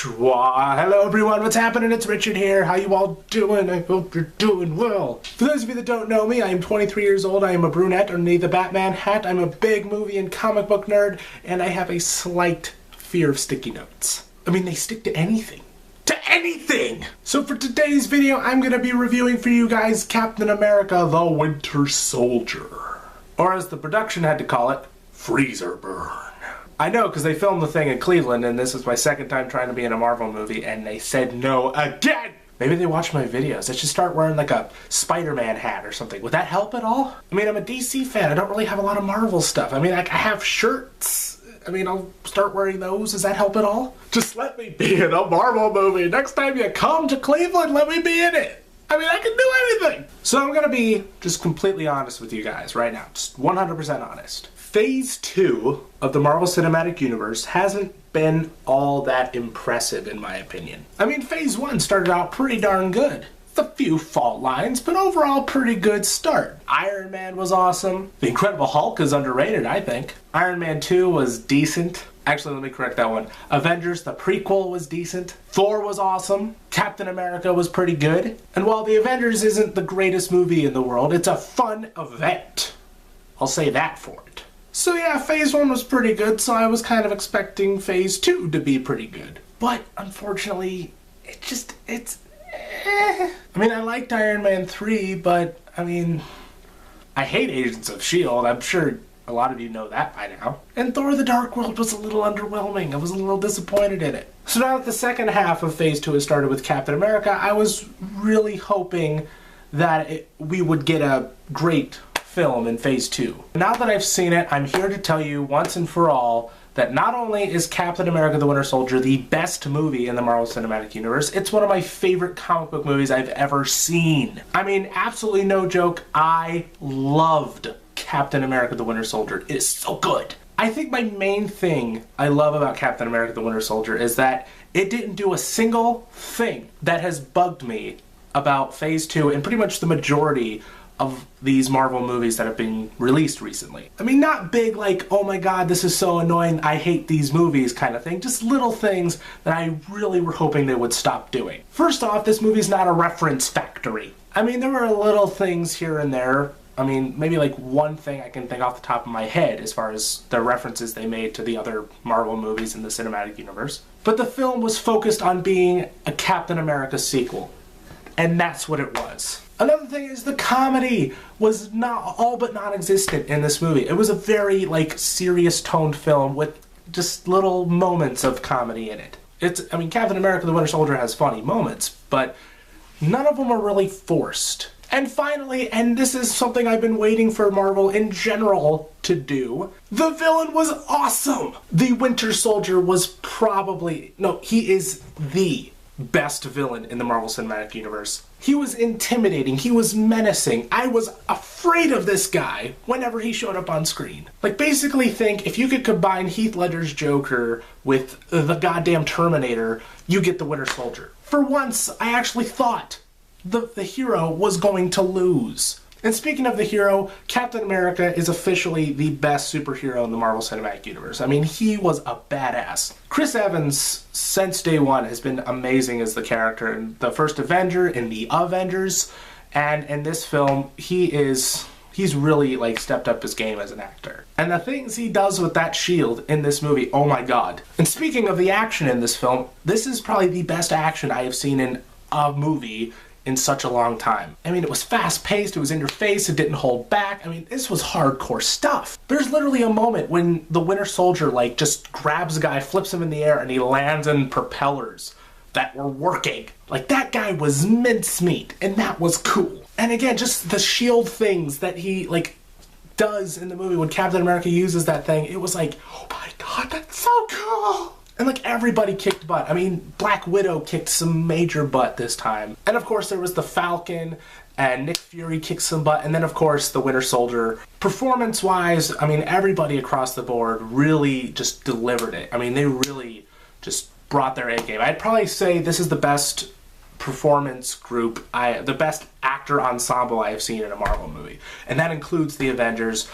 Hello everyone, what's happening? It's Richard here. How you all doing? I hope you're doing well. For those of you that don't know me, I am 23 years old. I am a brunette underneath the Batman hat. I'm a big movie and comic book nerd, and I have a slight fear of sticky notes. I mean, they stick to anything. To anything! So for today's video, I'm going to be reviewing for you guys Captain America: The Winter Soldier. Or as the production had to call it, freezer burn. I know, because they filmed the thing in Cleveland, and this is my second time trying to be in a Marvel movie, and they said no again! Maybe they watched my videos. I should start wearing like a Spider-Man hat or something. Would that help at all? I mean, I'm a DC fan. I don't really have a lot of Marvel stuff. I mean, I have shirts. I mean, I'll start wearing those. Does that help at all? Just let me be in a Marvel movie. Next time you come to Cleveland, let me be in it. I mean, I can do anything. So I'm going to be just completely honest with you guys right now. Just 100% honest. Phase 2 of the Marvel Cinematic Universe hasn't been all that impressive in my opinion. I mean, Phase 1 started out pretty darn good. A few fault lines, but overall pretty good start. Iron Man was awesome. The Incredible Hulk is underrated, I think. Iron Man 2 was decent. Actually, let me correct that one. Avengers, the prequel, was decent. Thor was awesome. Captain America was pretty good. And while the Avengers isn't the greatest movie in the world, it's a fun event. I'll say that for it. So yeah, Phase 1 was pretty good, so I was kind of expecting Phase 2 to be pretty good. But unfortunately, it's I mean, I liked Iron Man 3, but, I mean, I hate Agents of S.H.I.E.L.D. I'm sure a lot of you know that by now. And Thor: The Dark World was a little underwhelming. I was a little disappointed in it. So now that the second half of Phase 2 has started with Captain America, I was really hoping that we would get a great film in Phase 2. Now that I've seen it, I'm here to tell you once and for all that not only is Captain America: The Winter Soldier the best movie in the Marvel Cinematic Universe, it's one of my favorite comic book movies I've ever seen. I mean, absolutely no joke, I loved Captain America: The Winter Soldier. It is so good. I think my main thing I love about Captain America: The Winter Soldier is that it didn't do a single thing that has bugged me about Phase 2 and pretty much the majority of these Marvel movies that have been released recently. I mean, not big like, oh my god, this is so annoying, I hate these movies kind of thing. Just little things that I really were hoping they would stop doing. First off, this movie's not a reference factory. I mean, there were little things here and there. I mean, maybe like one thing I can think off the top of my head as far as the references they made to the other Marvel movies in the cinematic universe. But the film was focused on being a Captain America sequel. And that's what it was. Another thing is the comedy was not all but non-existent in this movie. It was a very, like, serious toned film with just little moments of comedy in it. I mean, Captain America: The Winter Soldier has funny moments, but none of them are really forced. And finally, and this is something I've been waiting for Marvel in general to do, the villain was awesome! The Winter Soldier was probably, no, he is the best villain in the Marvel Cinematic Universe. He was intimidating, he was menacing. I was afraid of this guy whenever he showed up on screen. Like, basically think, if you could combine Heath Ledger's Joker with the goddamn Terminator, you get the Winter Soldier. For once, I actually thought the hero was going to lose. And speaking of the hero, Captain America is officially the best superhero in the Marvel Cinematic Universe. I mean, he was a badass. Chris Evans, since day one, has been amazing as the character in the first Avenger, in the Avengers, and in this film, he's really, like, stepped up his game as an actor. And the things he does with that shield in this movie, oh my god. And speaking of the action in this film, this is probably the best action I have seen in a movie in such a long time. I mean, it was fast-paced, it was in your face, it didn't hold back. I mean, this was hardcore stuff. There's literally a moment when the Winter Soldier, like, just grabs a guy, flips him in the air, and he lands in propellers that were working. Like, that guy was mincemeat, and that was cool. And again, just the shield things that he, like, does in the movie when Captain America uses that thing, it was like, oh my god, that's so cool! And like, everybody kicked butt. I mean, Black Widow kicked some major butt this time. And of course there was the Falcon, and Nick Fury kicked some butt, and then of course the Winter Soldier. Performance-wise, I mean, everybody across the board really just delivered it. I mean, they really just brought their A game. I'd probably say this is the best performance group, the best actor ensemble I have seen in a Marvel movie. And that includes the Avengers.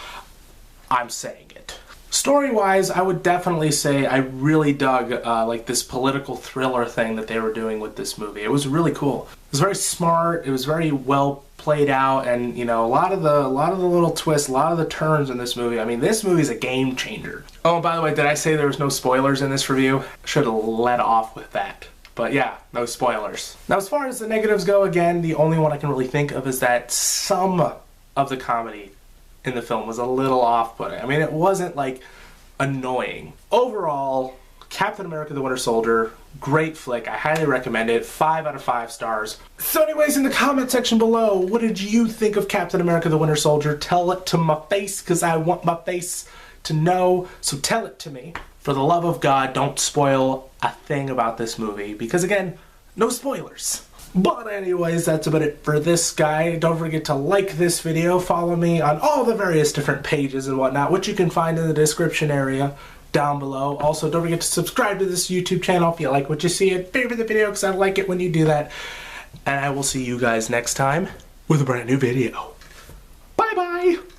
I'm saying it. Story-wise, I would definitely say I really dug like this political thriller thing that they were doing with this movie. It was really cool. It was very smart. It was very well played out, and you know, a lot of the little twists, a lot of the turns in this movie. I mean, this movie is a game changer. Oh, and by the way, did I say there was no spoilers in this review? Should have led off with that. But yeah, no spoilers. Now, as far as the negatives go, again, the only one I can really think of is that some of the comedy in the film was a little off-putting. I mean, it wasn't like annoying. Overall, Captain America the Winter Soldier, great flick. I highly recommend it. 5 out of 5 stars. So anyways, in the comment section below, what did you think of Captain America the Winter Soldier? Tell it to my face, because I want my face to know. So tell it to me. For the love of God, don't spoil a thing about this movie, because again, no spoilers. But anyways, that's about it for this guy. Don't forget to like this video, follow me on all the various different pages and whatnot, which you can find in the description area down below. Also, don't forget to subscribe to this YouTube channel if you like what you see, and favorite the video because I like it when you do that. And I will see you guys next time with a brand new video. Bye bye!